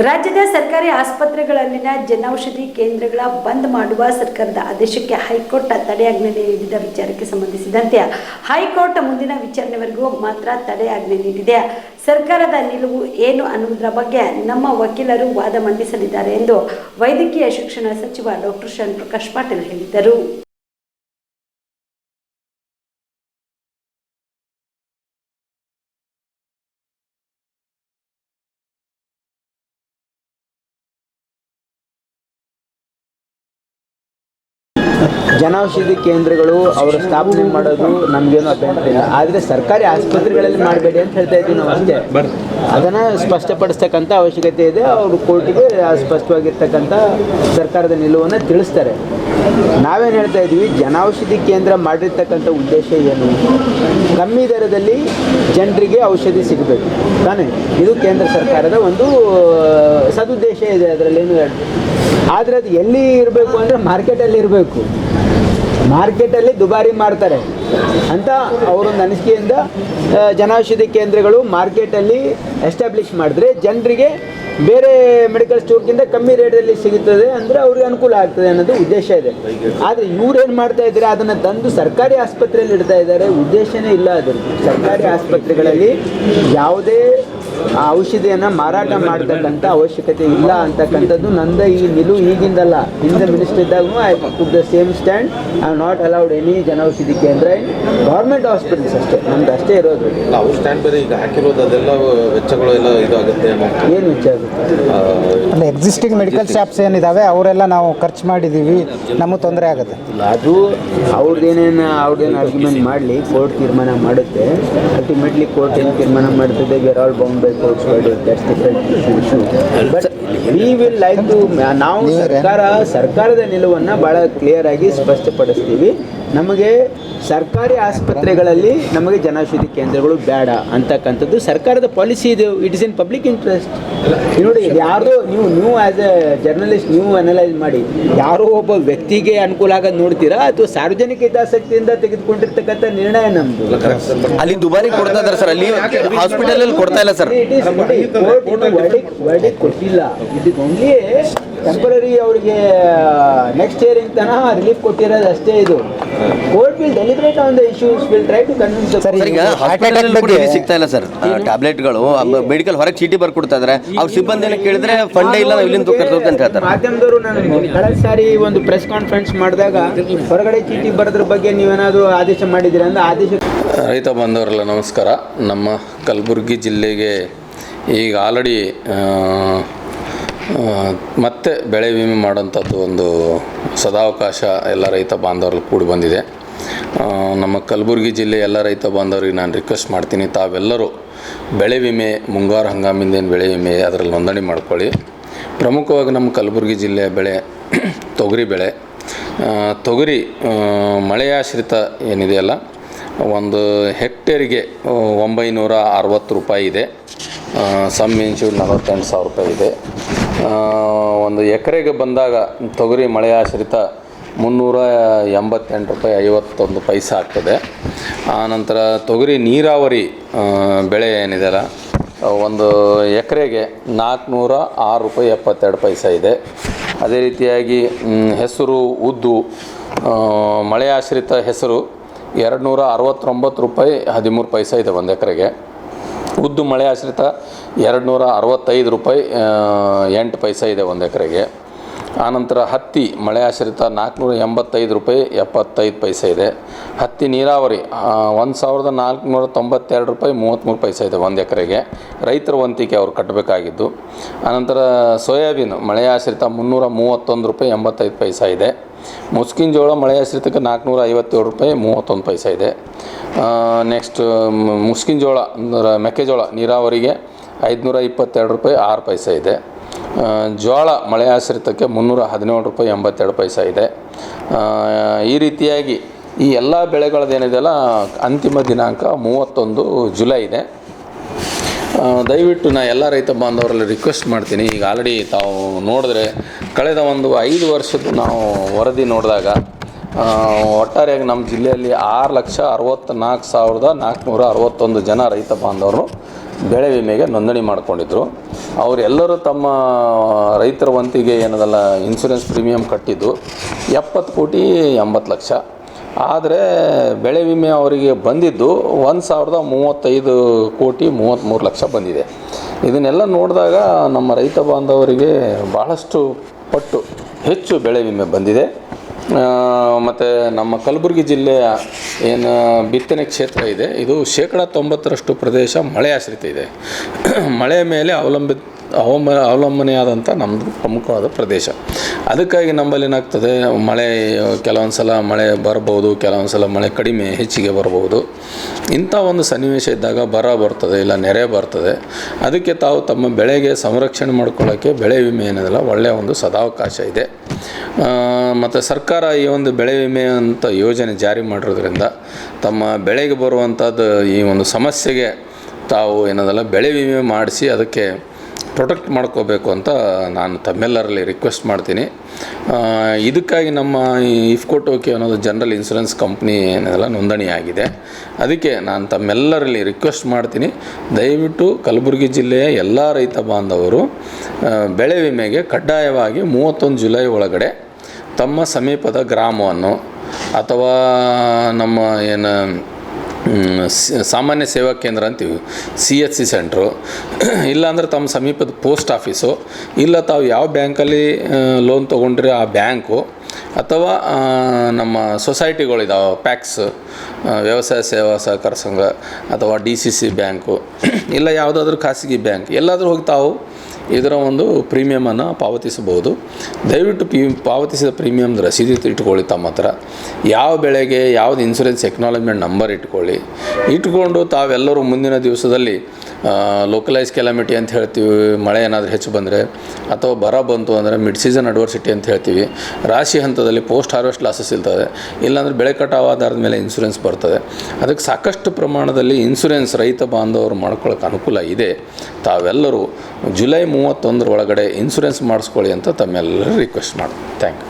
ರಾಜ್ಯದ ಸರ್ಕಾರಿ ಆಸ್ಪತ್ರೆಗಳಲ್ಲಿನ ಜನೌಷಧಿ ಕೇಂದ್ರಗಳ ಬಂದ್ ಮಾಡುವ ಸರ್ಕಾರದ ಆದೇಶಕ್ಕೆ ಹೈಕೋರ್ಟ್ ತಡೆಯಾಜ್ಞೆ ನೀಡಿದ ವಿಚಾರಕ್ಕೆ ಸಂಬಂಧಿಸಿದಂತೆ ಹೈಕೋರ್ಟ್ ಮುಂದಿನ ವಿಚಾರಣೆವರೆಗೂ ಮಾತ್ರ ತಡೆಯಾಜ್ಞೆ ನೀಡಿದೆ. ಸರ್ಕಾರದ ನಿಲುವು ಏನು ಅನ್ನುವುದರ ಬಗ್ಗೆ ನಮ್ಮ ವಕೀಲರು ವಾದ ಮಂಡಿಸಲಿದ್ದಾರೆ ಎಂದು ವೈದ್ಯಕೀಯ ಶಿಕ್ಷಣ ಸಚಿವ ಡಾಕ್ಟರ್ ಶ್ರೀಪ್ರಕಾಶ್ ಪಾಟೀಲ್ ಹೇಳಿದರು. ಜನೌಷಧಿ ಕೇಂದ್ರಗಳು ಅವರು ಸ್ಥಾಪನೆ ಮಾಡೋದು ನಮಗೇನು ಅಭ್ಯಂತರ ಇಲ್ಲ. ಆದರೆ ಸರ್ಕಾರಿ ಆಸ್ಪತ್ರೆಗಳಲ್ಲಿ ಮಾಡಬೇಡಿ ಅಂತ ಹೇಳ್ತಾ ಇದ್ದೀವಿ ನಾವು ಅಷ್ಟೇ. ಅದನ್ನು ಸ್ಪಷ್ಟಪಡಿಸ್ತಕ್ಕಂಥ ಅವಶ್ಯಕತೆ ಇದೆ. ಅವರು ಕೋರ್ಟಿಗೆ ಸ್ಪಷ್ಟವಾಗಿರ್ತಕ್ಕಂಥ ಸರ್ಕಾರದ ನಿಲುವನ್ನು ತಿಳಿಸ್ತಾರೆ. ನಾವೇನು ಹೇಳ್ತಾ ಇದ್ದೀವಿ, ಜನೌಷಧಿ ಕೇಂದ್ರ ಮಾಡಿರ್ತಕ್ಕಂಥ ಉದ್ದೇಶ ಏನು? ಕಮ್ಮಿ ದರದಲ್ಲಿ ಜನರಿಗೆ ಔಷಧಿ ಸಿಗಬೇಕು ತಾನೇ, ಇದು ಕೇಂದ್ರ ಸರ್ಕಾರದ ಒಂದು ಸದುದ್ದೇಶ ಇದೆ. ಅದರಲ್ಲೇನು ಆದರೆ ಅದು ಎಲ್ಲಿ ಇರಬೇಕು ಅಂದರೆ ಮಾರ್ಕೆಟಲ್ಲಿ ಇರಬೇಕು. ಮಾರ್ಕೆಟಲ್ಲಿ ದುಬಾರಿ ಮಾಡ್ತಾರೆ ಅಂತ ಅವರೊಂದು ಅನಿಸಿಕೆಯಿಂದ ಜನೌಷಧಿ ಕೇಂದ್ರಗಳು ಮಾರ್ಕೆಟಲ್ಲಿ ಎಸ್ಟಾಬ್ಲಿಷ್ ಮಾಡಿದ್ರೆ ಜನರಿಗೆ ಬೇರೆ ಮೆಡಿಕಲ್ ಸ್ಟೋರ್ಗಿಂತ ಕಮ್ಮಿ ರೇಟಲ್ಲಿ ಸಿಗುತ್ತದೆ ಅಂದರೆ ಅವ್ರಿಗೆ ಅನುಕೂಲ ಆಗ್ತದೆ ಅನ್ನೋದು ಉದ್ದೇಶ ಇದೆ. ಆದರೆ ಇವ್ರೇನು ಮಾಡ್ತಾ ಇದ್ದಾರೆ, ಅದನ್ನು ತಂದು ಸರ್ಕಾರಿ ಆಸ್ಪತ್ರೆಯಲ್ಲಿ ಇಡ್ತಾ ಇದ್ದಾರೆ. ಉದ್ದೇಶನೇ ಇಲ್ಲ ಅದರಲ್ಲಿ. ಸರ್ಕಾರಿ ಆಸ್ಪತ್ರೆಗಳಲ್ಲಿ ಯಾವುದೇ ಔಷಧಿಯನ್ನು ಮಾರಾಟ ಮಾಡತಕ್ಕಂಥ ಅವಶ್ಯಕತೆ ಇಲ್ಲ ಅಂತಕ್ಕಂಥದ್ದು ನಂದು ಈ ನಿಲುವು ಈಗಿಂದಲ್ಲ. ಹಿಂದೆ ಮಿನಿಸ್ಟರ್ ಇದ್ದಾಗೂ I took the same stand. I am not allowed any Janaushadhi Kendra in government hospitals ಅಷ್ಟೇ. ನಮ್ದು ಅಷ್ಟೇ ಇರೋದು. ಅವ್ರ ಸ್ಟ್ಯಾಂಡ್ ಬೇರೆ ಈಗ ಹಾಕಿರೋದು ಅದೆಲ್ಲ ವೆಚ್ಚಗಳು ಎಲ್ಲ ಇದಾಗುತ್ತೆ. ಏನು ವೆಚ್ಚ ಆಗುತ್ತೆ? ಅಲ್ಲ, ಎಕ್ಸಿಸ್ಟಿಂಗ್ ಮೆಡಿಕಲ್ ಶಾಪ್ಸ್ ಏನಿದ್ದಾವೆ ಅವರೆಲ್ಲ ನಾವು ಖರ್ಚು ಮಾಡಿದ್ದೀವಿ, ನಮಗೆ ತೊಂದರೆ ಆಗುತ್ತೆ. ಅದು ಅವ್ರದ್ದೇನೇನು ಆರ್ಗ್ಯುಮೆಂಟ್ ಮಾಡಲಿ, ಕೋರ್ಟ್ ತೀರ್ಮಾನ ಮಾಡುತ್ತೆ. ಅಲ್ಟಿಮೇಟ್ಲಿ ಕೋರ್ಟ್ ಏನು ತೀರ್ಮಾನ ಮಾಡ್ತದೆ, we are all bound by court's verdict. That's different issue. But we will like to, ನಾವು ಸರ್ಕಾರದ ನಿಲುವನ್ನು ಭಾಳ ಕ್ಲಿಯರ್ ಆಗಿ ಸ್ಪಷ್ಟಪಡಿಸ್ತೀವಿ. ನಮಗೆ ಸರ್ಕಾರಿ ಆಸ್ಪತ್ರೆಗಳಲ್ಲಿ ನಮಗೆ ಜನೌಷಧಿ ಕೇಂದ್ರಗಳು ಬೇಡ ಅಂತಕ್ಕಂಥದ್ದು ಸರ್ಕಾರದ ಪಾಲಿಸಿ ಇದೆ. It is in public interest. ನೋಡಿ, ಯಾರೋ ನೀವು ಆ್ಯಸ್ ಎ ಜರ್ನಲಿಸ್ಟ್ ನೀವು ಅನಲೈಸ್ ಮಾಡಿ, ಯಾರೋ ಒಬ್ಬ ವ್ಯಕ್ತಿಗೆ ಅನುಕೂಲ ಆಗೋದು ನೋಡ್ತೀರಾ ಅಥವಾ ಸಾರ್ವಜನಿಕ ಹಿತಾಸಕ್ತಿಯಿಂದ ತೆಗೆದುಕೊಂಡಿರ್ತಕ್ಕಂಥ ನಿರ್ಣಯ ನಮ್ಮದು. ಅಲ್ಲಿ ದುಬಾರಿ ಕೊಡ್ತಾ ಇದ್ದಾರೆ ಸರ್, ಅಲ್ಲಿ ಹಾಸ್ಪಿಟಲ್ ಅಲ್ಲಿ ಕೊಡ್ತಾ ಇಲ್ಲ ಸರ್. ವರ್ಡಿಕ್ಟ್ ಕೊಟ್ಟಿಲ್ಲ. It is only temporary. ಅವರಿಗೆ ನೆಕ್ಸ್ಟ್ ಇಯರಿಂಗ್ ತನಕ ರಿಲೀಫ್ ಕೊಟ್ಟಿರೋದು ಅಷ್ಟೇ. ಇದು court will deliberate on the issues, will try to convince. ಈಗ ಹಾಸ್ಪಿಟಲ್ ಕೂಡ ಸಿಗ್ತಾ ಇಲ್ಲ ಸರ್ ಟ್ಯಾಬ್ಲೆಟ್ಗಳು. ಮೆಡಿಕಲ್ ಹೊರಗೆ ಚೀಟಿ ಬರ್ಕೊಡ್ತಾ ಇದ್ದಾರೆ. ಅವ್ರ ಸಿಬ್ಬಂದಿನ ಕೇಳಿದ್ರೆ ಫಂಡೇ ಇಲ್ಲ, ನಾವು ಇಲ್ಲಿಂದ ತರ್ತೀವಿ ಅಂತ ಹೇಳ್ತಾರೆ. ಮಾಧ್ಯಮದವರು ನಾನು ಕಳೆದ ಸಾರಿ ಒಂದು ಪ್ರೆಸ್ ಕಾನ್ಫರೆನ್ಸ್ ಮಾಡಿದಾಗ ಹೊರಗಡೆ ಚೀಟಿ ಬರೋದ್ರ ಬಗ್ಗೆ ನೀವೇನಾದರೂ ಆದೇಶ ಮಾಡಿದ್ದೀರಾ ಅಂದ್ರೆ ಆದೇಶ. ರೈತ ಬಾಂಧವರೆಲ್ಲ ನಮಸ್ಕಾರ. ನಮ್ಮ ಕಲಬುರಗಿ ಜಿಲ್ಲೆಗೆ ಈಗ ಆಲ್ರೆಡಿ ಮತ್ತೆ ಬೆಳೆ ವಿಮೆ ಮಾಡೋಂಥದ್ದು ಒಂದು ಸದಾವಕಾಶ ಎಲ್ಲ ರೈತ ಬಾಂಧವರಲ್ಲಿ ಕೂಡಿ ಬಂದಿದೆ. ನಮ್ಮ ಕಲಬುರಗಿ ಜಿಲ್ಲೆ ಎಲ್ಲ ರೈತ ಬಾಂಧವರಿಗೆ ನಾನು ರಿಕ್ವೆಸ್ಟ್ ಮಾಡ್ತೀನಿ, ತಾವೆಲ್ಲರೂ ಬೆಳೆ ವಿಮೆ, ಮುಂಗಾರು ಹಂಗಾಮಿಂದೇನು ಬೆಳೆ ವಿಮೆ ಅದರಲ್ಲಿ ನೋಂದಣಿ ಮಾಡ್ಕೊಳ್ಳಿ. ಪ್ರಮುಖವಾಗಿ ನಮ್ಮ ಕಲಬುರಗಿ ಜಿಲ್ಲೆಯ ಬೆಳೆ ತೊಗರಿ ಬೆಳೆ. ತೊಗರಿ ಮಳೆಯಾಶ್ರಿತ ಏನಿದೆಯಲ್ಲ, ಒಂದು ಹೆಕ್ಟೇರಿಗೆ 960 ರೂಪಾಯಿ ಇದೆ. ಸಮ್ ಇನ್ಶೂರ್ 48,000 ರೂಪಾಯಿ ಇದೆ. ಒಂದು ಎಕರೆಗೆ ಬಂದಾಗ ತೊಗರಿ ಮಳೆ ಆಶ್ರಿತ 388 ರೂಪಾಯಿ 51 ಪೈಸೆ ಆಗ್ತದೆ. ಆನಂತರ ತೊಗರಿ ನೀರಾವರಿ ಬೆಳೆ ಏನಿದೆಯಲ್ಲ, ಒಂದು ಎಕರೆಗೆ 406 ರೂಪಾಯಿ 72 ಪೈಸೆ ಇದೆ. ಅದೇ ರೀತಿಯಾಗಿ ಹೆಸರು, ಉದ್ದು, ಮಳೆ ಆಶ್ರಿತ ಹೆಸರು 269 ರೂಪಾಯಿ 13 ಪೈಸೆ ಇದೆ ಒಂದು ಎಕರೆಗೆ. ಉದ್ದು ಮಳೆ ಆಶ್ರಿತ 265 ರೂಪಾಯಿ 8 ಪೈಸೆ ಇದೆ ಒಂದು ಎಕರೆಗೆ. ಆನಂತರ ಹತ್ತಿ ಮಳೆ ಆಶ್ರಿತ 485 ರೂಪಾಯಿ 75 ಪೈಸೆ ಇದೆ. ಹತ್ತಿ ನೀರಾವರಿ 1492 ರೂಪಾಯಿ 33 ಪೈಸೆ ಇದೆ ಒಂದು ಎಕರೆಗೆ. ರೈತರ ವಂತಿಕೆ ಅವರು ಕಟ್ಟಬೇಕಾಗಿದ್ದು. ಆನಂತರ ಸೋಯಾಬೀನ್ ಮಳೆ ಆಶ್ರಿತ 331 ರೂಪಾಯಿ 85 ಪೈಸೆ ಇದೆ. ಮುಸ್ಕಿನ ಜೋಳ ಮಳೆ ಆಶ್ರಿತಕ್ಕೆ 457 ರೂಪಾಯಿ 31 ಪೈಸೆ ಇದೆ. ನೆಕ್ಸ್ಟ್ ಮುಸ್ಕಿನ ಜೋಳ ಅಂದರೆ ಮೆಕ್ಕೆಜೋಳ ನೀರಾವರಿಗೆ 522 ರೂಪಾಯಿ 6 ಪೈಸೆ ಇದೆ. ಜೋಳ ಮಳೆ ಆಶ್ರಿತಕ್ಕೆ 317 ರೂಪಾಯಿ 82 ಪೈಸೆ ಇದೆ. ಈ ರೀತಿಯಾಗಿ ಈ ಎಲ್ಲ ಬೆಳೆಗಳದ್ದೇನಿದೆಯಲ್ಲ ಅಂತಿಮ ದಿನಾಂಕ 31 ಜುಲೈ ಇದೆ. ದಯವಿಟ್ಟು ನಾನು ಎಲ್ಲ ರೈತ ಬಾಂಧವರಲ್ಲಿ ರಿಕ್ವೆಸ್ಟ್ ಮಾಡ್ತೀನಿ. ಈಗ ಆಲ್ರೆಡಿ ತಾವು ನೋಡಿದ್ರೆ ಕಳೆದ ಒಂದು 5 ವರ್ಷದ್ದು ನಾವು ವರದಿ ನೋಡಿದಾಗ ಒಟ್ಟಾರೆಯಾಗಿ ನಮ್ಮ ಜಿಲ್ಲೆಯಲ್ಲಿ 6,64,461 ಜನ ರೈತ ಬಾಂಧವರು ಬೆಳೆ ವಿಮೆಗೆ ನೋಂದಣಿ ಮಾಡ್ಕೊಂಡಿದ್ರು. ಅವರೆಲ್ಲರೂ ತಮ್ಮ ರೈತರ ವಂತಿಗೆ ಏನದಲ್ಲ ಇನ್ಶೂರೆನ್ಸ್ ಪ್ರೀಮಿಯಂ ಕಟ್ಟಿದ್ದು 70,80,00,000. ಆದರೆ ಬೆಳೆ ವಿಮೆ ಅವರಿಗೆ ಬಂದಿದ್ದು 1,035,33,00,000 ಬಂದಿದೆ. ಇದನ್ನೆಲ್ಲ ನೋಡಿದಾಗ ನಮ್ಮ ರೈತ ಬಾಂಧವರಿಗೆ ಭಾಳಷ್ಟು ಪಟ್ಟು ಹೆಚ್ಚು ಬೆಳೆ ವಿಮೆ ಬಂದಿದೆ. ಮತ್ತು ನಮ್ಮ ಕಲಬುರಗಿ ಜಿಲ್ಲೆಯ ಏನು ಬಿತ್ತನೆ ಕ್ಷೇತ್ರ ಇದೆ, ಇದು 90% ಪ್ರದೇಶ ಮಳೆ ಆಶ್ರಿತ ಇದೆ. ಮಳೆ ಮೇಲೆ ಅವಲಂಬನೆಯಾದಂಥ ನಮ್ಮದು ಪ್ರಮುಖವಾದ ಪ್ರದೇಶ. ಅದಕ್ಕಾಗಿ ನಮ್ಮಲ್ಲಿ ಏನಾಗ್ತದೆ, ಮಳೆ ಕೆಲವೊಂದು ಸಲ ಮಳೆ ಬರ್ಬೋದು, ಕೆಲವೊಂದು ಸಲ ಮಳೆ ಕಡಿಮೆ ಹೆಚ್ಚಿಗೆ ಬರ್ಬೋದು. ಇಂಥ ಒಂದು ಸನ್ನಿವೇಶ ಇದ್ದಾಗ ಬರ ಬರ್ತದೆ, ಇಲ್ಲ ನೆರೆ ಬರ್ತದೆ. ಅದಕ್ಕೆ ತಾವು ತಮ್ಮ ಬೆಳೆಗೆ ಸಂರಕ್ಷಣೆ ಮಾಡ್ಕೊಳ್ಳೋಕ್ಕೆ ಬೆಳೆ ವಿಮೆ ಏನಿದೆಲ್ಲ ಒಳ್ಳೆಯ ಒಂದು ಸದಾವಕಾಶ ಇದೆ. ಮತ್ತು ಸರ್ಕಾರ ಈ ಒಂದು ಬೆಳೆ ವಿಮೆ ಅಂತ ಯೋಜನೆ ಜಾರಿ ಮಾಡಿರೋದ್ರಿಂದ ತಮ್ಮ ಬೆಳೆಗೆ ಬರುವಂಥದ್ದು ಈ ಒಂದು ಸಮಸ್ಯೆಗೆ ತಾವು ಏನದಲ್ಲ ಬೆಳೆ ವಿಮೆ ಮಾಡಿಸಿ ಅದಕ್ಕೆ ಪ್ರೊಟೆಕ್ಟ್ ಮಾಡ್ಕೋಬೇಕು ಅಂತ ನಾನು ತಮ್ಮೆಲ್ಲರಲ್ಲಿ ರಿಕ್ವೆಸ್ಟ್ ಮಾಡ್ತೀನಿ. ಇದಕ್ಕಾಗಿ ನಮ್ಮ ಈ ಇಫ್ಕೋ ಟೋಕಿಯೋ ಅನ್ನೋದು ಜನರಲ್ ಇನ್ಶೂರೆನ್ಸ್ ಕಂಪ್ನಿ ಏನೆಲ್ಲ ನೋಂದಣಿ ಆಗಿದೆ. ಅದಕ್ಕೆ ನಾನು ತಮ್ಮೆಲ್ಲರಲ್ಲಿ ರಿಕ್ವೆಸ್ಟ್ ಮಾಡ್ತೀನಿ, ದಯವಿಟ್ಟು ಕಲಬುರಗಿ ಜಿಲ್ಲೆಯ ಎಲ್ಲ ರೈತ ಬಾಂಧವರು ಬೆಳೆ ವಿಮೆಗೆ ಕಡ್ಡಾಯವಾಗಿ 31 ಜುಲೈ ಒಳಗಡೆ ತಮ್ಮ ಸಮೀಪದ ಗ್ರಾಮವನ್ನು ಅಥವಾ ನಮ್ಮ ಏನು ಸಾಮಾನ್ಯ ಸೇವಾ ಕೇಂದ್ರ ಅಂತೀವಿ, CHC ಸೆಂಟ್ರು, ಇಲ್ಲಾಂದರೆ ತಮ್ಮ ಸಮೀಪದ ಪೋಸ್ಟ್ ಆಫೀಸು, ಇಲ್ಲ ತಾವು ಯಾವ ಬ್ಯಾಂಕಲ್ಲಿ ಲೋನ್ ತೊಗೊಂಡ್ರೆ ಆ ಬ್ಯಾಂಕು, ಅಥವಾ ನಮ್ಮ ಸೊಸೈಟಿಗಳಿದಾವೆ, ಪ್ಯಾಕ್ಸ್ ವ್ಯವಸಾಯ ಸೇವಾ ಸಹಕಾರ ಸಂಘ, ಅಥವಾ DCC ಬ್ಯಾಂಕು, ಇಲ್ಲ ಯಾವುದಾದ್ರೂ ಖಾಸಗಿ ಬ್ಯಾಂಕ್, ಎಲ್ಲಾದರೂ ಹೋಗಿ ತಾವು ಇದರ ಒಂದು ಪ್ರೀಮಿಯಮನ್ನು ಪಾವತಿಸಬಹುದು. ದಯವಿಟ್ಟು ಪಾವತಿಸಿದ ಪ್ರೀಮಿಯಮ್ದು ರಸೀದಿ ಇಟ್ಕೊಳ್ಳಿ ತಮ್ಮ ಹತ್ರ. ಯಾವ ಬೆಳೆಗೆ ಯಾವ್ದು ಇನ್ಶೂರೆನ್ಸ್ ಎಕ್ನಾಲಜ್ಮೆಂಟ್ ನಂಬರ್ ಇಟ್ಕೊಂಡು ತಾವೆಲ್ಲರೂ ಮುಂದಿನ ದಿವಸದಲ್ಲಿ ಲೋಕಲೈಸ್ ಕೆಲಾಮಿಟಿ ಅಂತ ಹೇಳ್ತೀವಿ, ಮಳೆ ಏನಾದರೂ ಹೆಚ್ಚು ಬಂದರೆ ಅಥವಾ ಬರ ಬಂತು ಅಂದರೆ ಮಿಡ್ ಸೀಸನ್ ಅಡ್ವರ್ಸಿಟಿ ಅಂತ ಹೇಳ್ತೀವಿ, ರಾಶಿ ಹಂತದಲ್ಲಿ ಪೋಸ್ಟ್ ಹಾರ್ವೆಸ್ಟ್ ಲಾಸಸ್ ಇರ್ತದೆ, ಇಲ್ಲಾಂದರೆ ಬೆಳೆ ಕಟಾವು ಆಧಾರದ ಮೇಲೆ ಇನ್ಶೂರೆನ್ಸ್ ಬರ್ತದೆ. ಅದಕ್ಕೆ ಸಾಕಷ್ಟು ಪ್ರಮಾಣದಲ್ಲಿ ಇನ್ಶೂರೆನ್ಸ್ ರೈತ ಬಾಂಧವರು ಮಾಡ್ಕೊಳ್ಳೋಕೆ ಅನುಕೂಲ ಇದೆ. ತಾವೆಲ್ಲರೂ ಜುಲೈ 31 ಒಳಗಡೆ ಇನ್ಶೂರೆನ್ಸ್ ಮಾಡಿಸ್ಕೊಳ್ಳಿ ಅಂತ ತಮ್ಮೆಲ್ಲರೂ ರಿಕ್ವೆಸ್ಟ್ ಮಾಡಿ. Thank you.